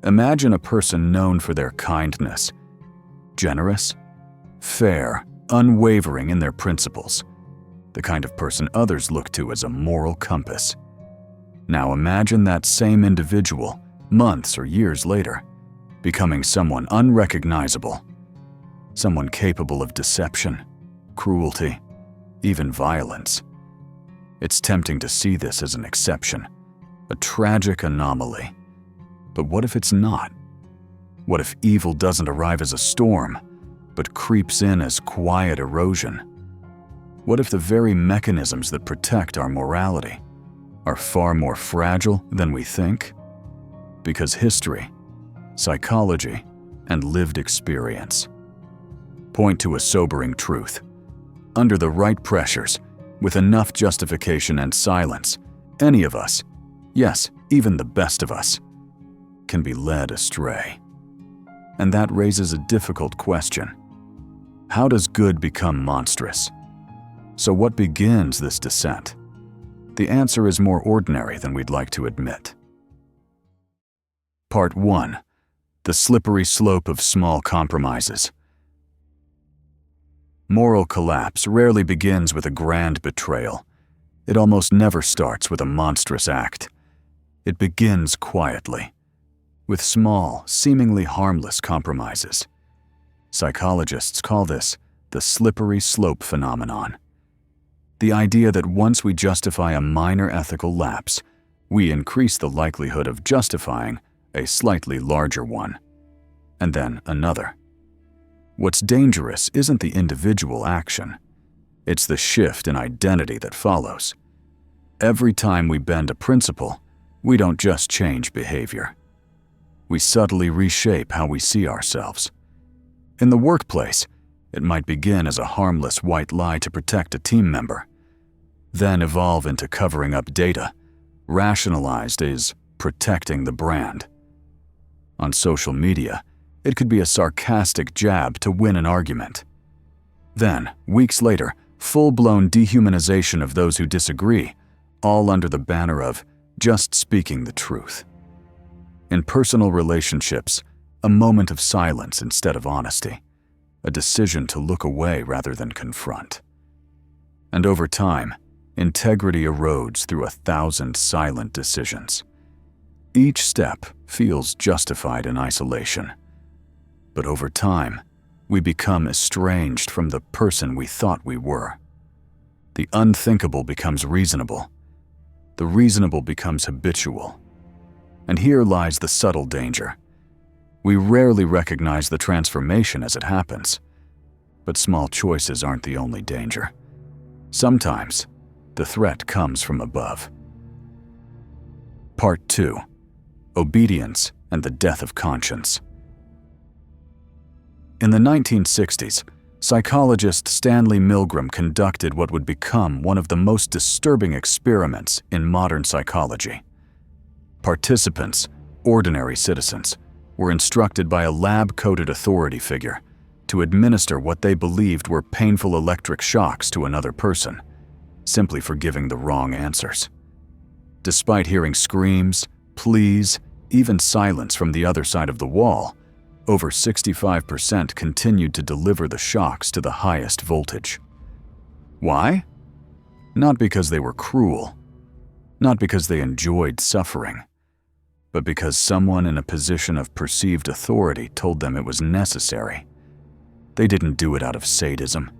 Imagine a person known for their kindness, generous, fair, unwavering in their principles, the kind of person others look to as a moral compass. Now imagine that same individual, months or years later, becoming someone unrecognizable, someone capable of deception, cruelty, even violence. It's tempting to see this as an exception, a tragic anomaly. But what if it's not? What if evil doesn't arrive as a storm, but creeps in as quiet erosion? What if the very mechanisms that protect our morality are far more fragile than we think? Because history, psychology, and lived experience point to a sobering truth. Under the right pressures, with enough justification and silence, any of us, yes, even the best of us, can be led astray. And that raises a difficult question. How does good become monstrous? So what begins this descent? The answer is more ordinary than we'd like to admit. Part 1. The slippery slope of small compromises. Moral collapse rarely begins with a grand betrayal. It almost never starts with a monstrous act. It begins quietly, with small, seemingly harmless compromises. Psychologists call this the slippery slope phenomenon. The idea that once we justify a minor ethical lapse, we increase the likelihood of justifying a slightly larger one, and then another. What's dangerous isn't the individual action. It's the shift in identity that follows. Every time we bend a principle, we don't just change behavior. We subtly reshape how we see ourselves. In the workplace, it might begin as a harmless white lie to protect a team member, then evolve into covering up data, rationalized as protecting the brand. On social media, it could be a sarcastic jab to win an argument. Then, weeks later, full-blown dehumanization of those who disagree, all under the banner of just speaking the truth. In personal relationships, a moment of silence instead of honesty, a decision to look away rather than confront. And over time, integrity erodes through 1,000 silent decisions. Each step feels justified in isolation. But over time, we become estranged from the person we thought we were. The unthinkable becomes reasonable. The reasonable becomes habitual. And here lies the subtle danger. We rarely recognize the transformation as it happens. But small choices aren't the only danger. Sometimes, the threat comes from above. Part 2. Obedience and the death of conscience. In the 1960s, psychologist Stanley Milgram conducted what would become one of the most disturbing experiments in modern psychology. Participants, ordinary citizens, were instructed by a lab-coated authority figure to administer what they believed were painful electric shocks to another person, simply for giving the wrong answers. Despite hearing screams, pleas, even silence from the other side of the wall, over 65% continued to deliver the shocks to the highest voltage. Why? Not because they were cruel, not because they enjoyed suffering, but because someone in a position of perceived authority told them it was necessary. They didn't do it out of sadism.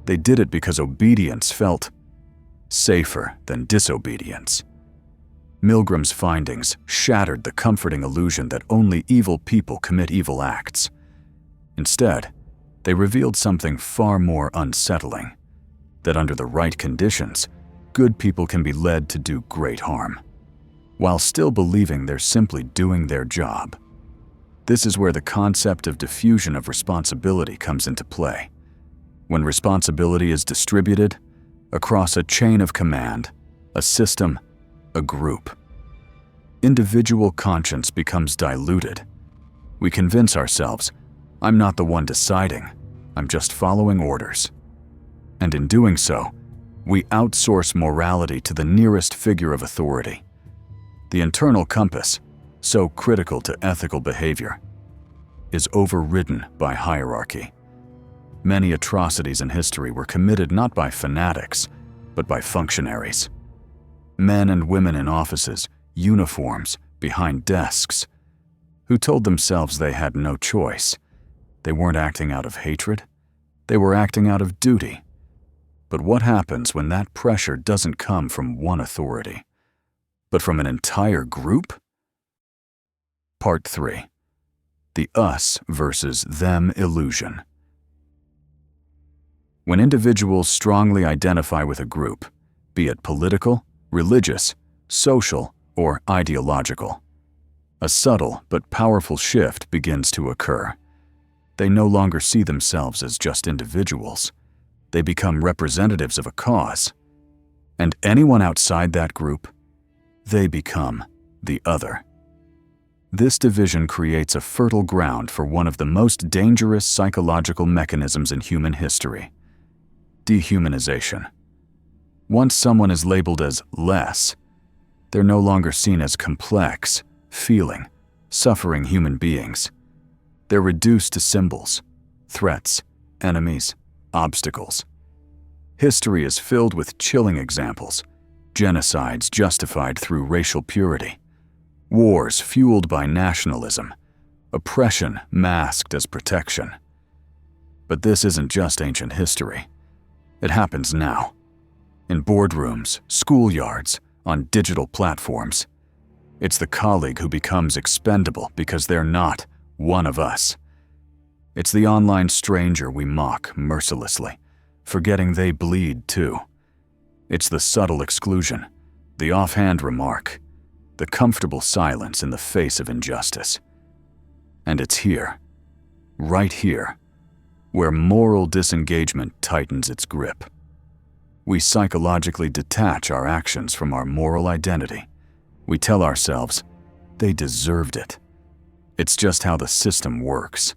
They did it because obedience felt safer than disobedience. Milgram's findings shattered the comforting illusion that only evil people commit evil acts. Instead, they revealed something far more unsettling, that under the right conditions, good people can be led to do great harm, while still believing they're simply doing their job. This is where the concept of diffusion of responsibility comes into play. When responsibility is distributed across a chain of command, a system, a group, individual conscience becomes diluted. We convince ourselves, I'm not the one deciding, I'm just following orders. And in doing so, we outsource morality to the nearest figure of authority. The internal compass, so critical to ethical behavior, is overridden by hierarchy. Many atrocities in history were committed not by fanatics, but by functionaries. Men and women in offices, uniforms, behind desks, who told themselves they had no choice. They weren't acting out of hatred, they were acting out of duty. But what happens when that pressure doesn't come from one authority, but from an entire group? Part 3. The us versus them illusion. When individuals strongly identify with a group, be it political, religious, social, or ideological, a subtle but powerful shift begins to occur. They no longer see themselves as just individuals. They become representatives of a cause. And anyone outside that group, they become the other. This division creates a fertile ground for one of the most dangerous psychological mechanisms in human history: dehumanization. Once someone is labeled as less, they're no longer seen as complex, feeling, suffering human beings. They're reduced to symbols, threats, enemies, obstacles. History is filled with chilling examples: genocides justified through racial purity, wars fueled by nationalism, oppression masked as protection. But this isn't just ancient history. It happens now. In boardrooms, schoolyards, on digital platforms. It's the colleague who becomes expendable because they're not one of us. It's the online stranger we mock mercilessly, forgetting they bleed too. It's the subtle exclusion, the offhand remark, the comfortable silence in the face of injustice. And it's here, right here, where moral disengagement tightens its grip. We psychologically detach our actions from our moral identity. We tell ourselves, they deserved it. It's just how the system works.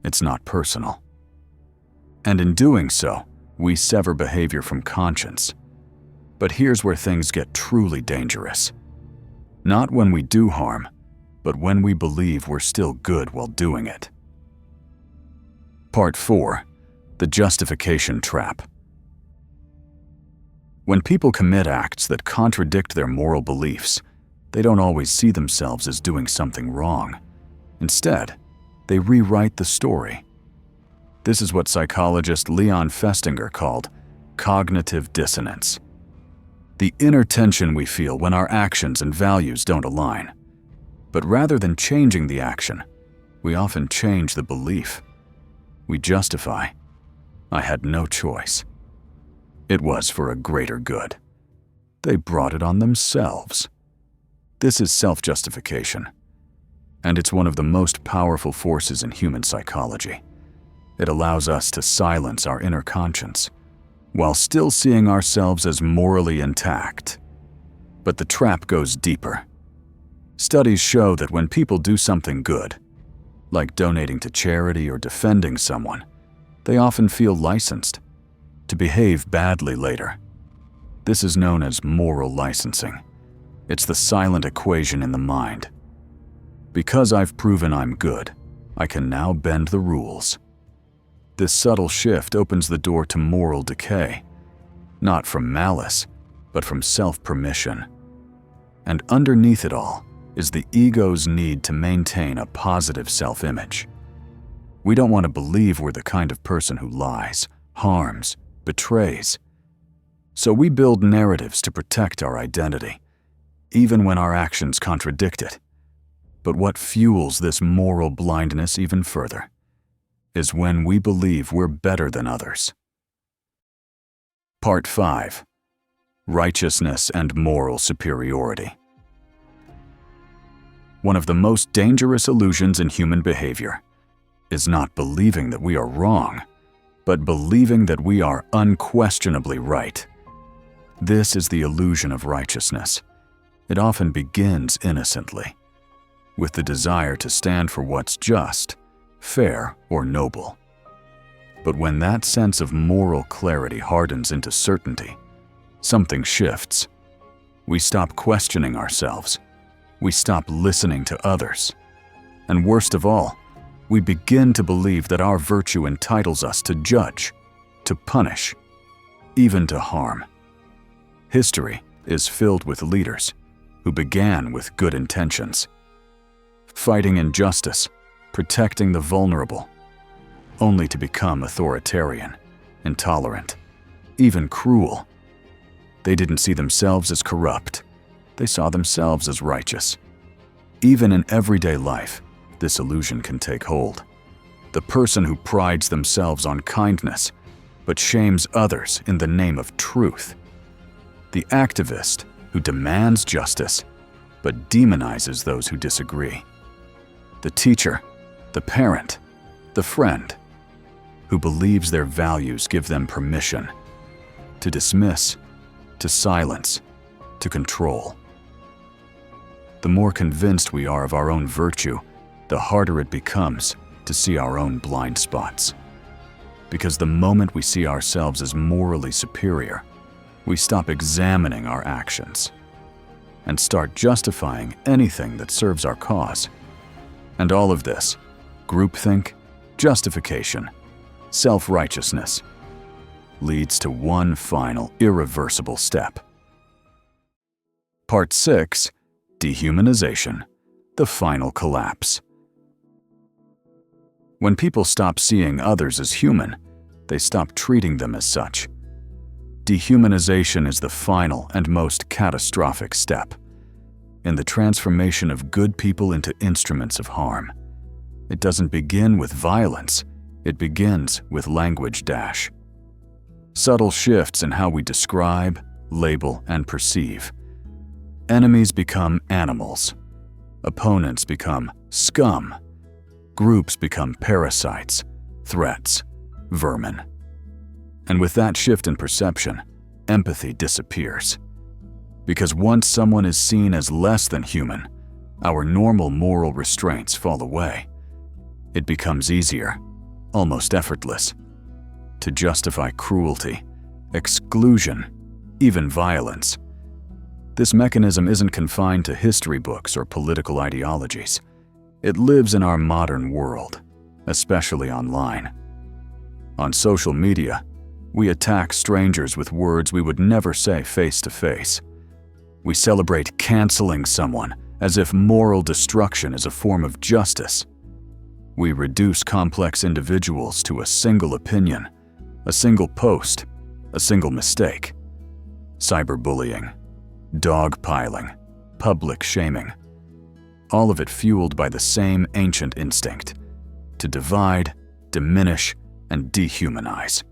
It's not personal. And in doing so, we sever behavior from conscience. But here's where things get truly dangerous. Not when we do harm, but when we believe we're still good while doing it. Part 4. The justification trap. When people commit acts that contradict their moral beliefs, they don't always see themselves as doing something wrong. Instead, they rewrite the story. This is what psychologist Leon Festinger called cognitive dissonance. The inner tension we feel when our actions and values don't align. But rather than changing the action, we often change the belief. We justify, I had no choice. It was for a greater good. They brought it on themselves. This is self-justification, and it's one of the most powerful forces in human psychology. It allows us to silence our inner conscience, while still seeing ourselves as morally intact. But the trap goes deeper. Studies show that when people do something good, like donating to charity or defending someone, they often feel licensed to behave badly later. This is known as moral licensing. It's the silent equation in the mind. Because I've proven I'm good, I can now bend the rules. This subtle shift opens the door to moral decay, not from malice, but from self-permission. And underneath it all is the ego's need to maintain a positive self-image. We don't want to believe we're the kind of person who lies, harms, betrays. So we build narratives to protect our identity, even when our actions contradict it. But what fuels this moral blindness even further is when we believe we're better than others. Part 5. Righteousness and moral superiority. One of the most dangerous illusions in human behavior is not believing that we are wrong, but believing that we are unquestionably right. This is the illusion of righteousness. It often begins innocently, with the desire to stand for what's just, fair, or noble. But when that sense of moral clarity hardens into certainty, something shifts. We stop questioning ourselves. we stop listening to others. And worst of all, we begin to believe that our virtue entitles us to judge, to punish, even to harm. History is filled with leaders who began with good intentions, fighting injustice, protecting the vulnerable, only to become authoritarian, intolerant, even cruel. They didn't see themselves as corrupt. They saw themselves as righteous. Even in everyday life, this illusion can take hold. The person who prides themselves on kindness, but shames others in the name of truth. The activist who demands justice, but demonizes those who disagree. The teacher, the parent, the friend, who believes their values give them permission to dismiss, to silence, to control. The more convinced we are of our own virtue, the harder it becomes to see our own blind spots. Because the moment we see ourselves as morally superior, we stop examining our actions and start justifying anything that serves our cause. And all of this, groupthink, justification, self-righteousness, leads to one final irreversible step. Part 6, Dehumanization, the final collapse. When people stop seeing others as human, they stop treating them as such. Dehumanization is the final and most catastrophic step in the transformation of good people into instruments of harm. It doesn't begin with violence, it begins with language dash. Subtle shifts in how we describe, label, and perceive. Enemies become animals. Opponents become scum. Groups become parasites, threats, vermin. And with that shift in perception, empathy disappears. Because once someone is seen as less than human, our normal moral restraints fall away. It becomes easier, almost effortless, to justify cruelty, exclusion, even violence. This mechanism isn't confined to history books or political ideologies. It lives in our modern world, especially online. On social media, we attack strangers with words we would never say face to face. We celebrate canceling someone as if moral destruction is a form of justice. We reduce complex individuals to a single opinion, a single post, a single mistake. Cyberbullying, dogpiling, public shaming. All of it fueled by the same ancient instinct, to divide, diminish, and dehumanize.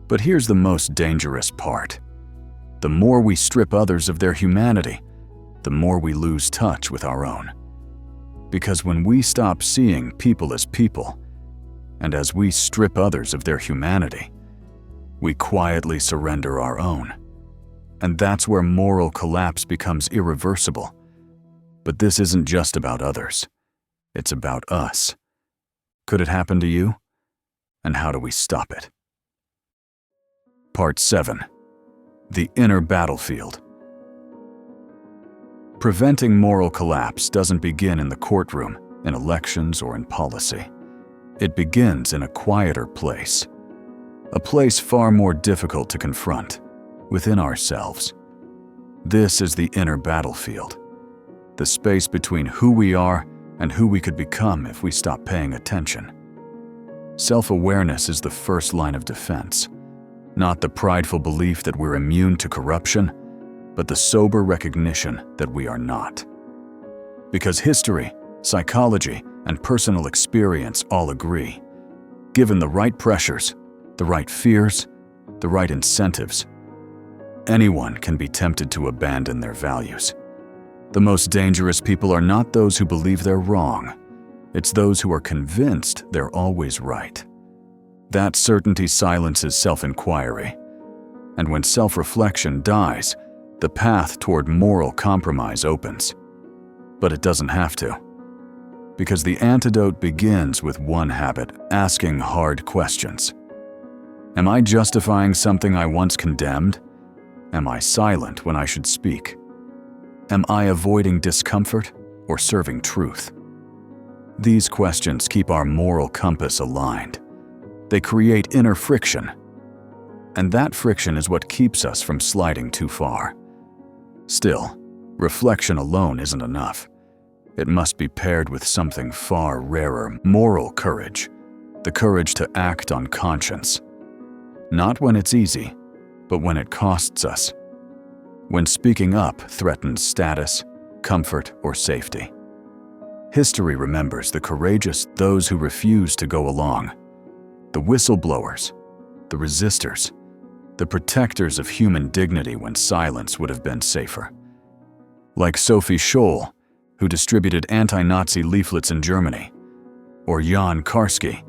But here's the most dangerous part. The more we strip others of their humanity, the more we lose touch with our own. Because when we stop seeing people as people, and as we strip others of their humanity, we quietly surrender our own. And that's where moral collapse becomes irreversible. But this isn't just about others. It's about us. Could it happen to you? And how do we stop it? Part 7. The inner battlefield. Preventing moral collapse doesn't begin in the courtroom, in elections, or in policy. It begins in a quieter place. A place far more difficult to confront, within ourselves. This is the inner battlefield. The space between who we are and who we could become if we stop paying attention. Self-awareness is the first line of defense, not the prideful belief that we're immune to corruption, but the sober recognition that we are not. Because history, psychology, and personal experience all agree, given the right pressures, the right fears, the right incentives, anyone can be tempted to abandon their values. The most dangerous people are not those who believe they're wrong. It's those who are convinced they're always right. That certainty silences self-inquiry. And when self-reflection dies, the path toward moral compromise opens. But it doesn't have to. Because the antidote begins with one habit: asking hard questions. Am I justifying something I once condemned? Am I silent when I should speak? Am I avoiding discomfort or serving truth? These questions keep our moral compass aligned. They create inner friction, and that friction is what keeps us from sliding too far. Still, reflection alone isn't enough. It must be paired with something far rarer: moral courage, the courage to act on conscience. Not when it's easy, but when it costs us. When speaking up threatens status, comfort, or safety. History remembers the courageous, those who refuse to go along. The whistleblowers, the resistors, the protectors of human dignity when silence would have been safer. Like Sophie Scholl, who distributed anti-Nazi leaflets in Germany, or Jan Karski,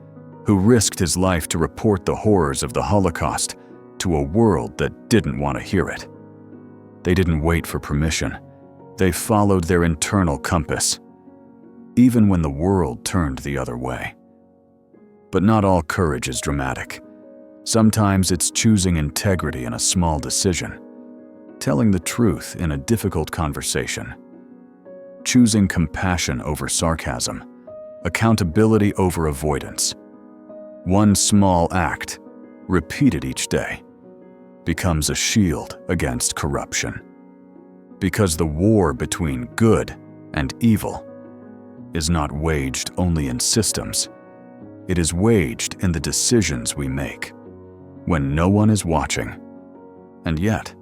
who risked his life to report the horrors of the Holocaust to a world that didn't want to hear it. They didn't wait for permission. They followed their internal compass, even when the world turned the other way. But not all courage is dramatic. Sometimes it's choosing integrity in a small decision, telling the truth in a difficult conversation, choosing compassion over sarcasm, accountability over avoidance. One small act, repeated each day, becomes a shield against corruption. Because the war between good and evil is not waged only in systems. It is waged in the decisions we make, when no one is watching. And yet,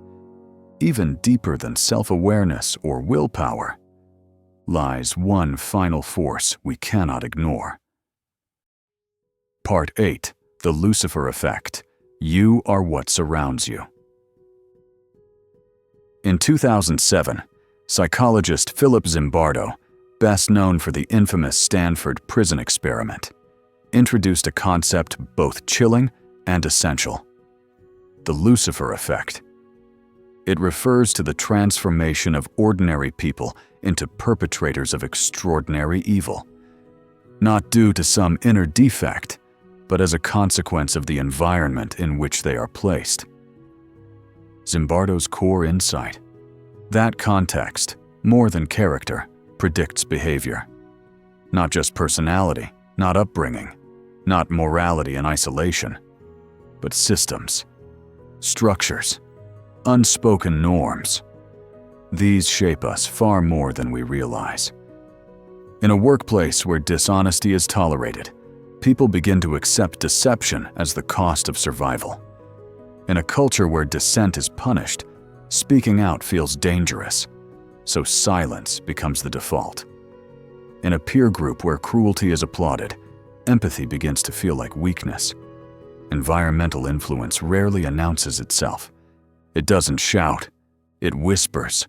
even deeper than self-awareness or willpower, lies one final force we cannot ignore. Part 8. The Lucifer Effect. You are what surrounds you. In 2007, psychologist Philip Zimbardo, best known for the infamous Stanford prison experiment, introduced a concept both chilling and essential: the Lucifer effect. It refers to the transformation of ordinary people into perpetrators of extraordinary evil, not due to some inner defect, but as a consequence of the environment in which they are placed. Zimbardo's core insight: that context, more than character, predicts behavior. Not just personality, not upbringing, not morality in isolation, but systems, structures, unspoken norms. These shape us far more than we realize. In a workplace where dishonesty is tolerated, people begin to accept deception as the cost of survival. In a culture where dissent is punished, speaking out feels dangerous, so silence becomes the default. In a peer group where cruelty is applauded, empathy begins to feel like weakness. Environmental influence rarely announces itself. It doesn't shout, it whispers,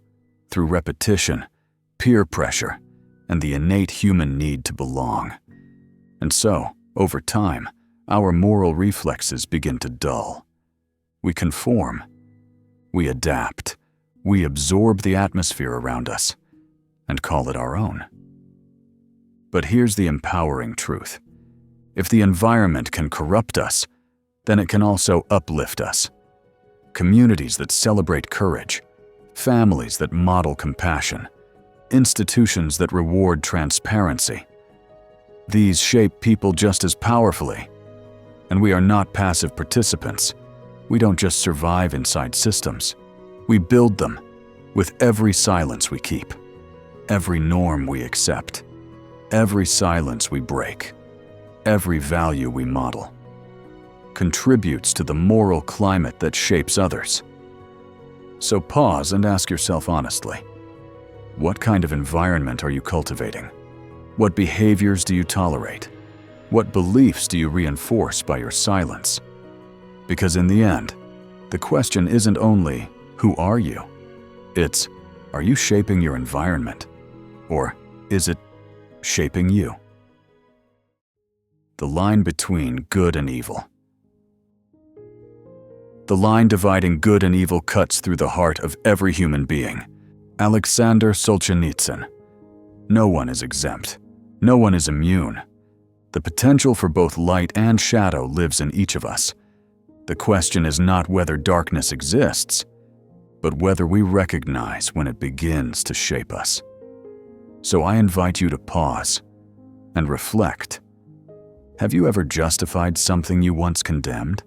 through repetition, peer pressure, and the innate human need to belong. And so, over time, our moral reflexes begin to dull. We conform. We adapt. We absorb the atmosphere around us and call it our own. But here's the empowering truth. If the environment can corrupt us, then it can also uplift us. Communities that celebrate courage, families that model compassion, institutions that reward transparency. These shape people just as powerfully. And we are not passive participants. We don't just survive inside systems. We build them with every silence we keep, every norm we accept, every silence we break, every value we model. Contributes to the moral climate that shapes others. So pause and ask yourself honestly, what kind of environment are you cultivating? What behaviors do you tolerate? What beliefs do you reinforce by your silence? Because in the end, the question isn't only, who are you? It's, are you shaping your environment? Or is it shaping you? The line between good and evil. The line dividing good and evil cuts through the heart of every human being. Alexander Solzhenitsyn. No one is exempt. No one is immune. The potential for both light and shadow lives in each of us. The question is not whether darkness exists. but whether we recognize when it begins to shape us. So I invite you to pause and reflect. Have you ever justified something you once condemned?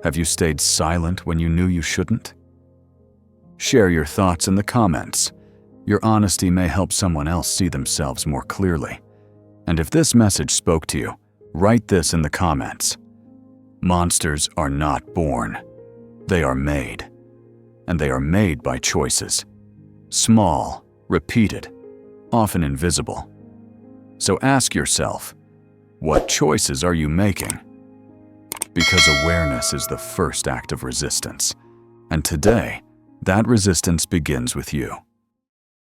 Have you stayed silent when you knew you shouldn't? Share your thoughts in the comments. Your honesty may help someone else see themselves more clearly. And if this message spoke to you, write this in the comments. Monsters are not born. They are made. And they are made by choices. Small, repeated, often invisible. So ask yourself, what choices are you making? Because awareness is the first act of resistance. And today, that resistance begins with you.